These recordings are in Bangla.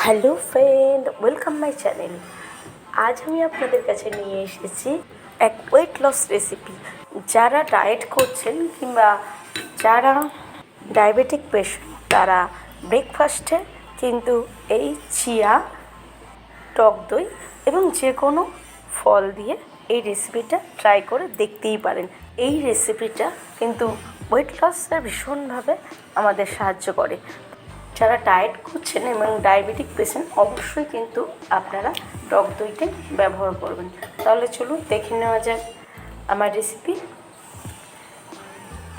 Hello friend, welcome my channel. আজ আমি আপনাদের কাছে নিয়ে এসেছি এক ওয়েট লস রেসিপি। যারা ডায়েট করছেন কিংবা যারা ডায়াবেটিক পেশেন্ট, তারা ব্রেকফাস্টে কিন্তু এই চিয়া, টক দই এবং যে কোনো ফল দিয়ে এই রেসিপিটা ট্রাই করে দেখতেই পারেন। এই রেসিপিটা কিন্তু ওয়েট লসে ভীষণভাবে আমাদের সাহায্য করে। যারা ডায়েট করছেন এবং ডায়াবেটিক পেশেন্ট, অবশ্যই কিন্তু আপনারা টক দইটাই ব্যবহার করবেন। তাহলে চলুন দেখে নেওয়া যাক আমার রেসিপি।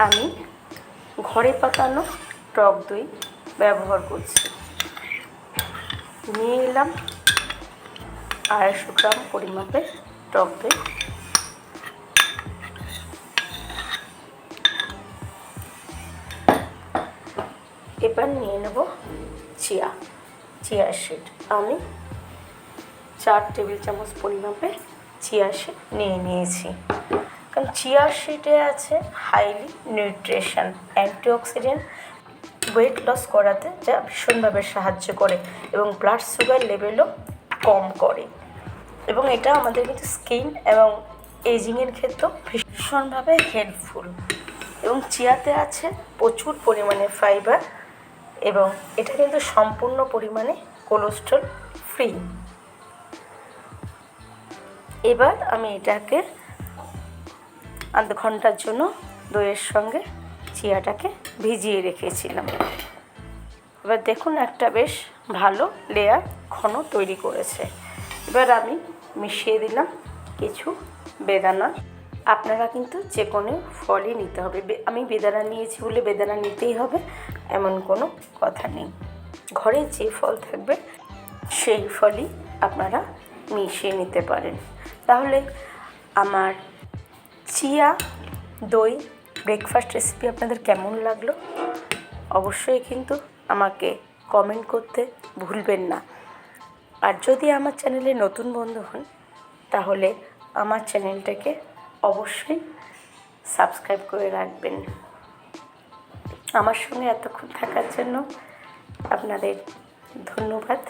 আমি ঘরে পাতানো টক দই ব্যবহার করছি। নিয়ে এলাম 250 গ্রাম পরিমাপের টক দই। এবার নিয়ে নেব চিয়া সিড। আমি 4 টেবিল চামচ পরিমাপে চিয়া সিড নিয়ে নিয়েছি। কারণ চিয়া সিডে আছে highly nutrition, antioxidant, weight loss করাতে যা ভীষণভাবে সাহায্য করে এবং ব্লাড সুগার লেভেলও কম করে। এবং এটা আমাদের কিন্তু স্কিন এবং এজিংয়ের ক্ষেত্রেও ভীষণভাবে হেল্পফুল। এবং চিয়াতে আছে প্রচুর পরিমাণে ফাইবার এবং এটা কিন্তু সম্পূর্ণ পরিমাণে কোলেস্ট্রল ফ্রি। এবার আমি এটাকে আধ ঘন্টার জন্য দইয়ের সঙ্গে চিয়াটাকে ভিজিয়ে রেখেছিলাম। এবার দেখুন একটা বেশ ভালো লেয়ার ঘন তৈরি করেছে। এবার আমি মিশিয়ে দিলাম কিছু বেদানা। আপনারা কিন্তু যে কোনো ফলই নিতে হবে, আমি বেদানা নিয়েছি বলে বেদানা নিতেই হবে এমন কোনো কথা নেই। ঘরে যে ফল থাকবে সেই ফলই আপনারা মিশিয়ে নিতে পারেন। তাহলে আমার চিয়া দই ব্রেকফাস্ট রেসিপি আপনাদের কেমন লাগলো অবশ্যই কিন্তু আমাকে কমেন্ট করতে ভুলবেন না। আর যদি আমার চ্যানেলে নতুন বন্ধু হন তাহলে আমার চ্যানেলটাকে অবশ্যই সাবস্ক্রাইব করে রাখবেন। আমার সঙ্গে এতক্ষণ থাকার জন্য আপনাদের ধন্যবাদ।